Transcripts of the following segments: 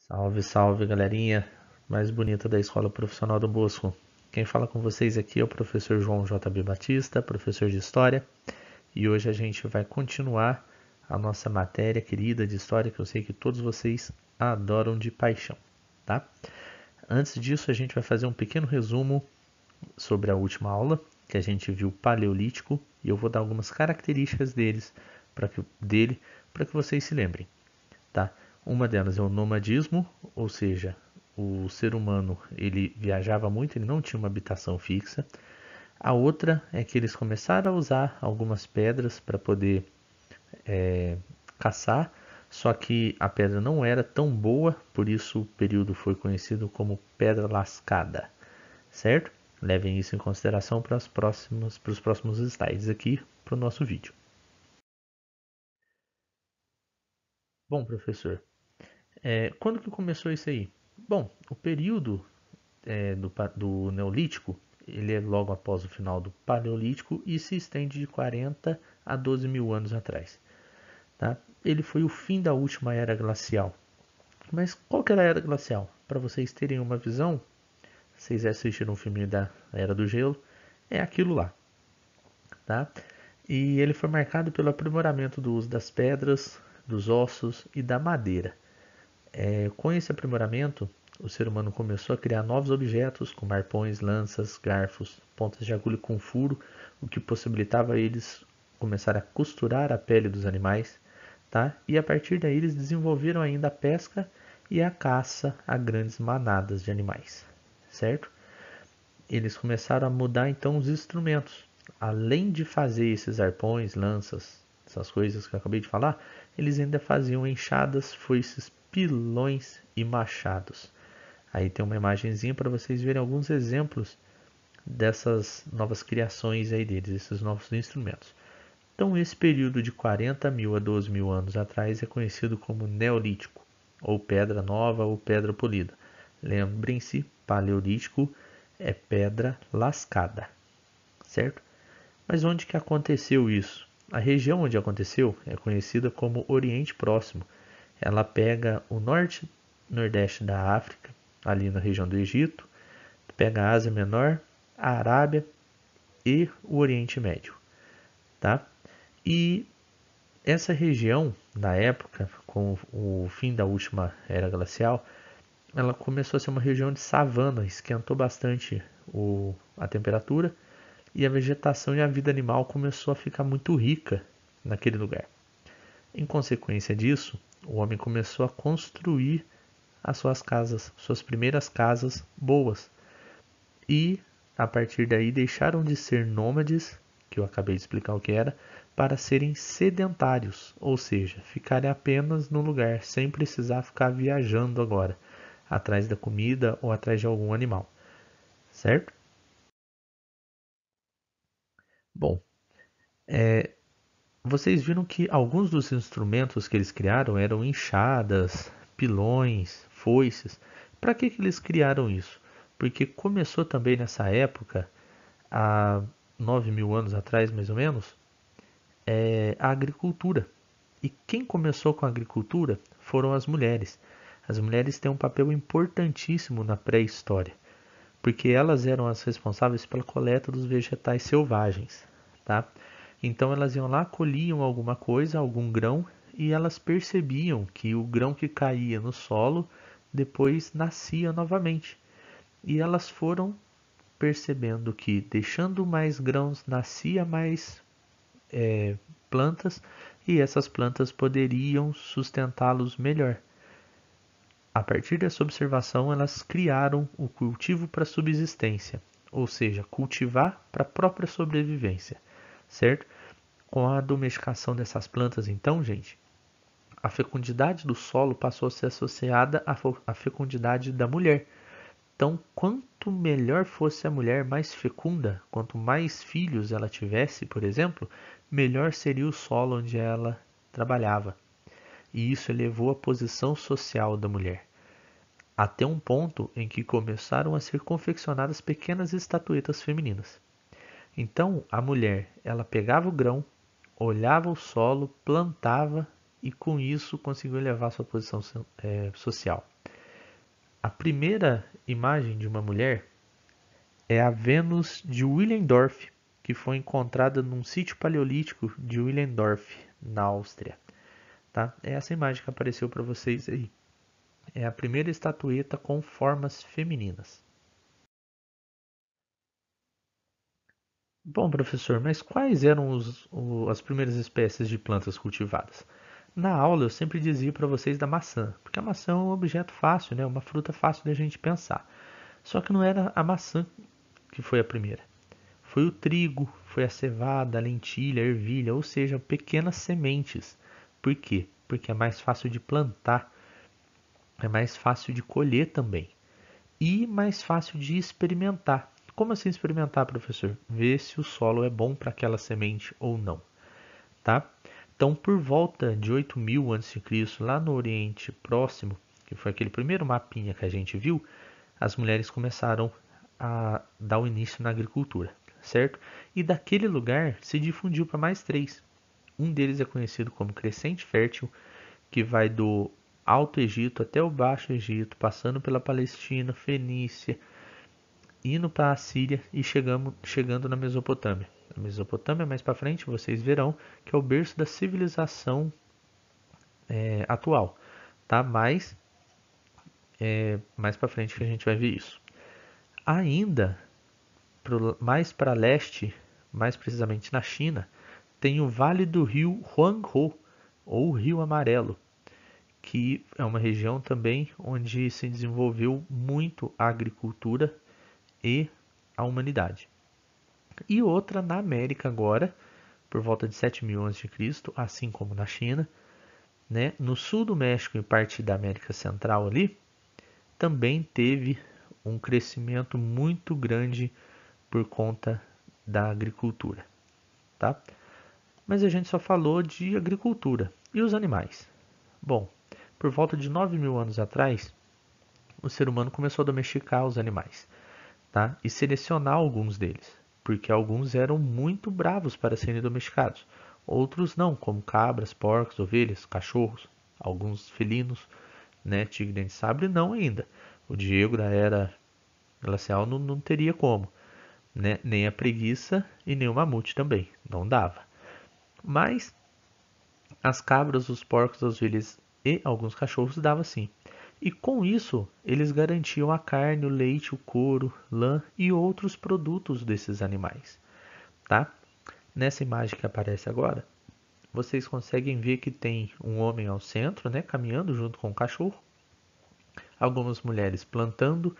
Salve, salve, galerinha mais bonita da Escola Profissional do Bosco. Quem fala com vocês aqui é o professor João JB Batista, professor de História, e hoje a gente vai continuar a nossa matéria querida de História, que eu sei que todos vocês adoram de paixão, tá? Antes disso, a gente vai fazer um pequeno resumo sobre a última aula, que a gente viu o Paleolítico, e eu vou dar algumas características dele para que vocês se lembrem, tá? Uma delas é o nomadismo, ou seja, o ser humano ele viajava muito, ele não tinha uma habitação fixa. A outra é que eles começaram a usar algumas pedras para poder caçar, só que a pedra não era tão boa, por isso o período foi conhecido como Pedra Lascada, certo? Levem isso em consideração para os próximos slides aqui para o nosso vídeo. Bom, professor, quando que começou isso aí? Bom, o período do Neolítico, ele é logo após o final do Paleolítico e se estende de 40 a 12 mil anos atrás. Tá? Ele foi o fim da última era glacial. Mas qual que era a era glacial? Para vocês terem uma visão, vocês assistiram um filme da Era do Gelo, é aquilo lá. Tá? E ele foi marcado pelo aprimoramento do uso das pedras, dos ossos e da madeira. Com esse aprimoramento, o ser humano começou a criar novos objetos, como arpões, lanças, garfos, pontas de agulha com furo, o que possibilitava eles começar a costurar a pele dos animais, tá? E a partir daí eles desenvolveram ainda a pesca e a caça a grandes manadas de animais, certo? Eles começaram a mudar então os instrumentos. Além de fazer esses arpões, lanças, essas coisas que eu acabei de falar, eles ainda faziam enxadas, foices, pilões e machados. Aí tem uma imagenzinha para vocês verem alguns exemplos dessas novas criações aí deles, esses novos instrumentos. Então esse período de 40 mil a 12 mil anos atrás é conhecido como Neolítico, ou Pedra Nova ou Pedra Polida. Lembrem-se, Paleolítico é pedra lascada, certo? Mas onde que aconteceu isso? A região onde aconteceu é conhecida como Oriente Próximo. Ela pega o norte e nordeste da África, ali na região do Egito, pega a Ásia Menor, a Arábia e o Oriente Médio, tá? E essa região, na época, com o fim da última era glacial, ela começou a ser uma região de savana, esquentou bastante a temperatura e a vegetação e a vida animal começou a ficar muito rica naquele lugar. Em consequência disso, o homem começou a construir as suas casas, suas primeiras casas boas. E a partir daí deixaram de ser nômades, que eu acabei de explicar o que era, para serem sedentários, ou seja, ficarem apenas no lugar, sem precisar ficar viajando agora, atrás da comida ou atrás de algum animal, certo? Bom, vocês viram que alguns dos instrumentos que eles criaram eram enxadas, pilões, foices. Para que eles criaram isso? Porque começou também nessa época, há 9 mil anos atrás mais ou menos, a agricultura. E quem começou com a agricultura foram as mulheres. As mulheres têm um papel importantíssimo na pré-história, porque elas eram as responsáveis pela coleta dos vegetais selvagens, tá? Então elas iam lá, colhiam alguma coisa, algum grão, e elas percebiam que o grão que caía no solo depois nascia novamente. E elas foram percebendo que deixando mais grãos nascia mais plantas e essas plantas poderiam sustentá-los melhor. A partir dessa observação, elas criaram o cultivo para subsistência, ou seja, cultivar para a própria sobrevivência, certo? Com a domesticação dessas plantas, então, gente, a fecundidade do solo passou a ser associada à fecundidade da mulher. Então, quanto melhor fosse a mulher, mais fecunda, quanto mais filhos ela tivesse, por exemplo, melhor seria o solo onde ela trabalhava. E isso elevou a posição social da mulher, até um ponto em que começaram a ser confeccionadas pequenas estatuetas femininas. Então, a mulher, ela pegava o grão, olhava o solo, plantava e com isso conseguiu elevar sua posição social. A primeira imagem de uma mulher é a Vênus de Willendorf, que foi encontrada num sítio paleolítico de Willendorf, na Áustria. Tá? É essa imagem que apareceu para vocês aí. É a primeira estatueta com formas femininas. Bom, professor, mas quais eram as primeiras espécies de plantas cultivadas? Na aula eu sempre dizia para vocês da maçã, porque a maçã é um objeto fácil, né? Uma fruta fácil da gente pensar. Só que não era a maçã que foi a primeira. Foi o trigo, foi a cevada, a lentilha, a ervilha, ou seja, pequenas sementes. Por quê? Porque é mais fácil de plantar, é mais fácil de colher também e mais fácil de experimentar. Como assim experimentar, professor? Ver se o solo é bom para aquela semente ou não, tá? Então, por volta de 8000 a.C., lá no Oriente Próximo, que foi aquele primeiro mapinha que a gente viu, as mulheres começaram a dar o início na agricultura, certo? E daquele lugar se difundiu para mais três. Um deles é conhecido como Crescente Fértil, que vai do Alto Egito até o Baixo Egito, passando pela Palestina, Fenícia, indo para a Síria e chegando na Mesopotâmia. A Mesopotâmia, mais para frente, vocês verão que é o berço da civilização atual, tá? Mas mais para frente que a gente vai ver isso. Ainda mais para leste, mais precisamente na China, tem o Vale do Rio Huanghe, ou Rio Amarelo, que é uma região também onde se desenvolveu muito a agricultura e a humanidade. E outra na América agora, por volta de 7000 a.C., assim como na China, né? No sul do México e parte da América Central ali, também teve um crescimento muito grande por conta da agricultura, tá? Mas a gente só falou de agricultura. E os animais? Bom, por volta de 9000 anos atrás, o ser humano começou a domesticar os animais, tá? E selecionar alguns deles, porque alguns eram muito bravos para serem domesticados. Outros não, como cabras, porcos, ovelhas, cachorros, alguns felinos, né? Tigre dente de sabre não ainda. O Diego da era glacial não teria como, né? Nem a preguiça e nem o mamute também, não dava. Mas as cabras, os porcos, as ovelhas e alguns cachorros dava sim. E com isso, eles garantiam a carne, o leite, o couro, lã e outros produtos desses animais, tá? Nessa imagem que aparece agora, vocês conseguem ver que tem um homem ao centro, né, caminhando junto com o cachorro, algumas mulheres plantando,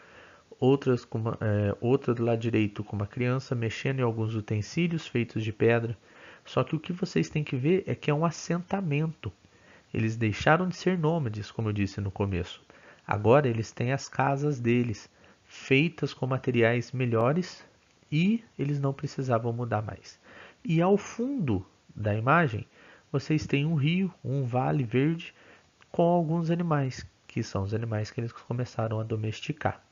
outra do lado direito com uma criança mexendo em alguns utensílios feitos de pedra. Só que o que vocês têm que ver é que é um assentamento. Eles deixaram de ser nômades, como eu disse no começo. Agora eles têm as casas deles, feitas com materiais melhores e eles não precisavam mudar mais. E ao fundo da imagem, vocês têm um rio, um vale verde com alguns animais, que são os animais que eles começaram a domesticar.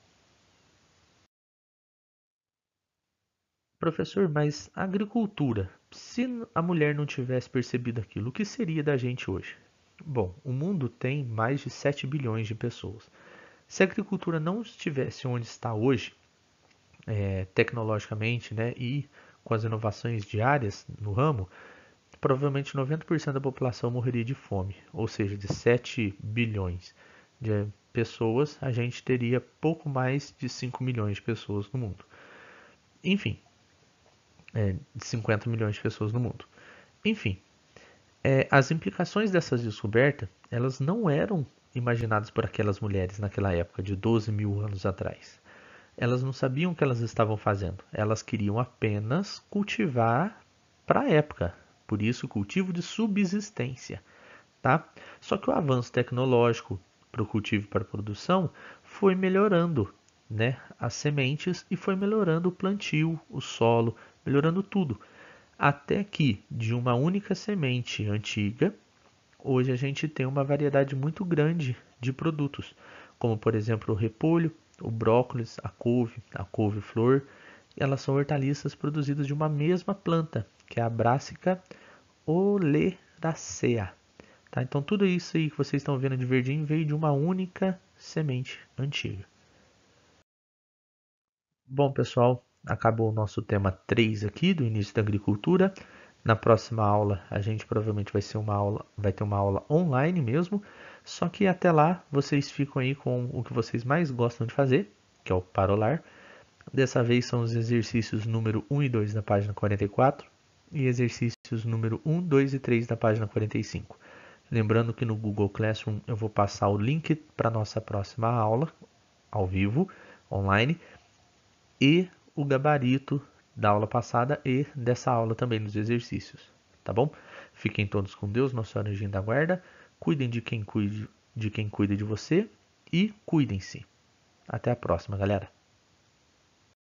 Professor, mas a agricultura, se a mulher não tivesse percebido aquilo, o que seria da gente hoje? Bom, o mundo tem mais de 7 bilhões de pessoas. Se a agricultura não estivesse onde está hoje, tecnologicamente, né, e com as inovações diárias no ramo, provavelmente 90% da população morreria de fome. Ou seja, de 7 bilhões de pessoas, a gente teria pouco mais de 5 milhões de pessoas no mundo. Enfim, de 50 milhões de pessoas no mundo. Enfim, as implicações dessas descobertas, elas não eram imaginadas por aquelas mulheres naquela época, de 12 mil anos atrás. Elas não sabiam o que elas estavam fazendo. Elas queriam apenas cultivar para a época. Por isso, cultivo de subsistência. Tá? Só que o avanço tecnológico para o cultivo e para a produção foi melhorando, né, as sementes e foi melhorando o plantio, o solo, melhorando tudo. Até que, de uma única semente antiga, hoje a gente tem uma variedade muito grande de produtos, como por exemplo o repolho, o brócolis, a couve-flor. Elas são hortaliças produzidas de uma mesma planta, que é a Brassica oleracea. Tá? Então tudo isso aí que vocês estão vendo de verdinho veio de uma única semente antiga. Bom, pessoal, acabou o nosso tema 3 aqui do início da agricultura. Na próxima aula, a gente provavelmente vai ter uma aula online mesmo. Só que até lá, vocês ficam aí com o que vocês mais gostam de fazer, que é o Parolar. Dessa vez são os exercícios número 1 e 2 da página 44 e exercícios número 1, 2 e 3 da página 45. Lembrando que no Google Classroom eu vou passar o link para a nossa próxima aula, ao vivo, online, e o gabarito da aula passada e dessa aula também nos exercícios, tá bom? Fiquem todos com Deus, Nossa Senhora Anjinho da Guarda, cuidem de quem cuida de você e cuidem-se. Até a próxima, galera.